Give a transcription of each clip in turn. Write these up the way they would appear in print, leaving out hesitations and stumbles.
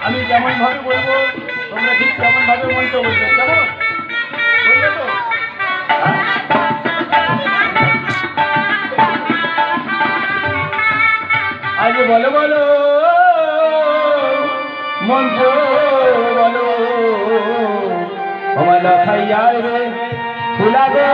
আমি যেমন ভাবে বলবো তোমরা ঠিক তেমন ভাবে মন্ত্র বলবে, কেমন বলবে তো? আজ বলো বলো মন্ত্র বলো, আমার খাইয়া রে ফুলাগো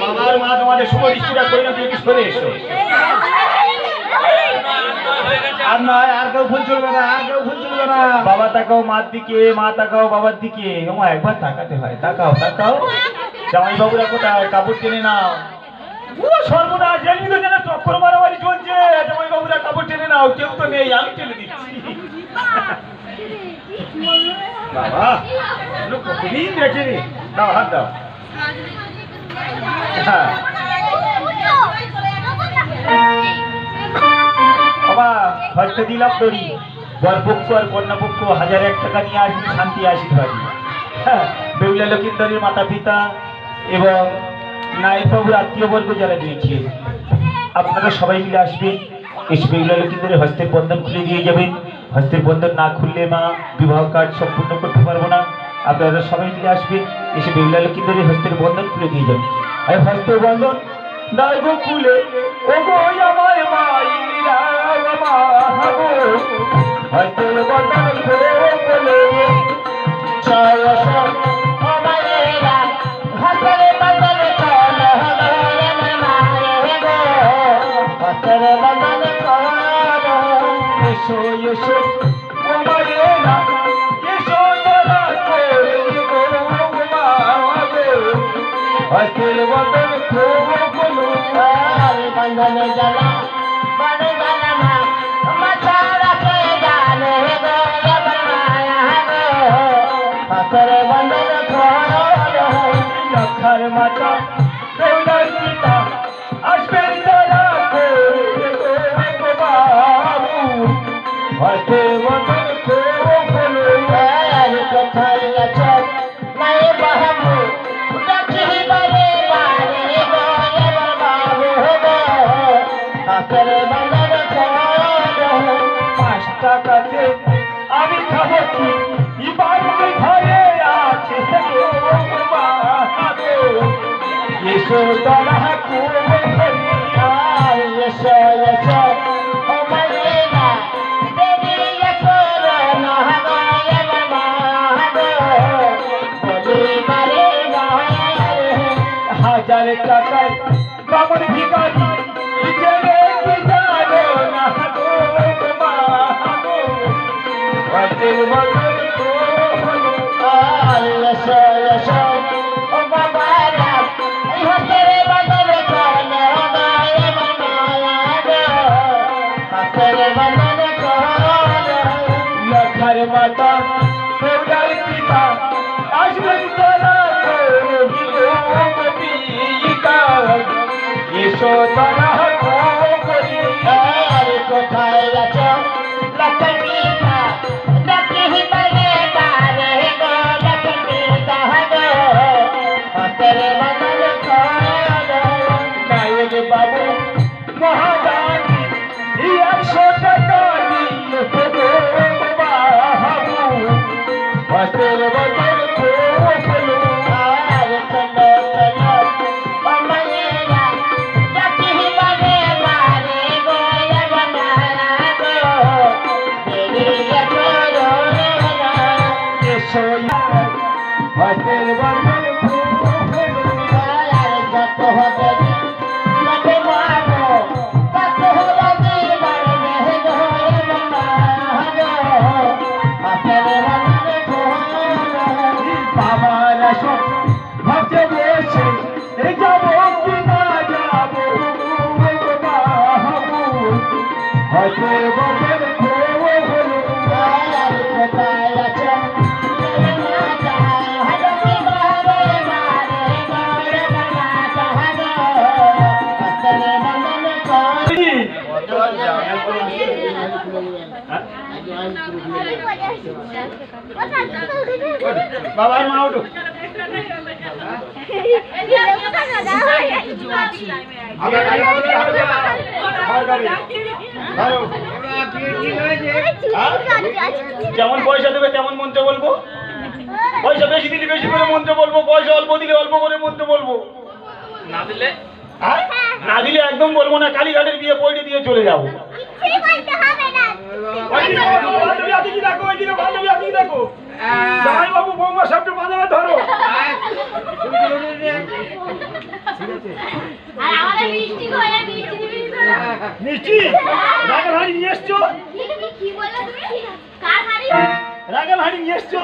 বাবার মা তোমাদের শুভ দৃষ্টিটা করে না, তুমি সরে এসো। আর নয়, আর কেউ ভুল চলবে না, আর কেউ ভুল চলবে না। বাবা তাকাও মার দিকে, মা তাকাও বাবার দিকে। ওমা একবার তাকাতে হয়, তাকাও তাকাও। জামাই বাবুরা কোথায়? কাপড় টেনে নাও। সর্বনাশ, জানি তো যেন চক্কর মারামারি চলছে। জামাই বাবুরা কাপড় টেনে নাও। কেউ তো নেই, আমি টেনে দিচ্ছি। বাবা কতদিন দেখেনি। দাও হাত দাও। বাবা হয়তো দিলাম দড়ি, বরপক্ষ আর কন্যাপক্ষ 1001 টাকা নিয়ে আসবে, শান্তি আসতে পারি। হ্যাঁ, বেউলা লক্ষিন্দরের মাতা পিতা এবং নায়কবাবুর আত্মীয়বর্গ যারা রয়েছে, আপনারা সবাই মিলে আসবেন। এসে বেউলা লক্ষিন্দরের হস্তের বন্ধন খুলে দিয়ে যাবেন। হস্তের বন্ধন না খুললে মা বিবাহ কার্ড সম্পূর্ণ করতে পারবো না। আপনারা সবাই মিলে আসবেন, এসে বেহুলা লক্ষ্মীন্দরীর হস্তের বন্ধন খুলে দিয়ে যাবে। আর হস্তের বন্ধন দাই গো খুলে, ও গো আমায় মাইরা মা গো, হস্তের বন্ধন খুলে বলে জয় সব আমায়েরা হাসরে বদলে কোন হলো মায়ে গো হাসরে বদলে কোন এসো এসো ও মায়েরা, এসো তোরা করে গো মা গো, হস্তের বন্ধন খুলে বলো আর বন্ধনে জ্বালা বনে জ্বালা মা মাছারা কে জানে গো মায়া গো হাসরে বদলে কোন লক্ষার মাতা বেহুলার পিতা আসবেন তারা করে গো বাবু, হস্তে বন্ধন খুলে আর কোথায় আছো নাই বাবু ডাকি বলে বারে গো এবার বাবু গো হাসরে বদলে কোন 5 টাকাতে আমি খাবো কি, বাড়িতে ঘরে আছে গো বাবু, এসো তারা করে আর এসো এসো ও মায়েরা দেরি করো না গো এবার মা গো বলি বারে বারে হাজার টাকায় বামন ভিখারি জেনে কি জানো না গো মা গো, হস্তের বন্ধন খুলে আর এসো এসো ও বাবারা এই হাসরে বদলে কোন গো এবার মায়া গো হাসরে বদলে কোন লক্ষার মাতা বেহুলার পিতা আসবেন তারা করে গো পিতা, এসো তারা করি আর কোথায় আছো লক্ষ্মীটা ডাকি বলে বারে গো লক্ষ্মীটা গো হাসরে বদলে কোন নায়ক বাবু মহাদানি 100 টাকা দিলে গো বাবু, হস্তের বন্ধন খুলে আর চলো চলো ও মায়েরা ডাকি বলে বারে গো এবানা গো দেরি করো না এসো হস্তের বন্ধন খুলে আর যত হবে যত মাগো তত হবে বাড়বে গো এবানা গো হাসরে বদলে কোন বাবার সব ভাবছে বসে এই যাবো কি না যাবো বাবু, হস্তের বন্ধন খুলে আর কোথায় আছো মাতা হাসরে বদলে বারে গো এবানা গো হাসরে বদলে কোন বাবার মা উঠো, যেমন পয়সা দেবে তেমন মন্ত্র বলবো, পয়সা বেশি দিলে বেশি করে মন্ত্র বলবো, পয়সা অল্প দিলে অল্প করে মন্ত্র বলবো, না দিলে না দিলে একদম বলবো না, কালীঘাটের বিয়ে পড়ে দিয়ে চলে যাবো। বান্ধবী আছে কি দেখো, ওইদিকে বান্ধবী আছে কি দেখো, জামাই বাবু বৌমা সবটা বাঁধাবে ধরো। মিষ্টি রাগের হাড়ি নিয়ে এসছো, রাগের হাড়ি নিয়ে এসছো।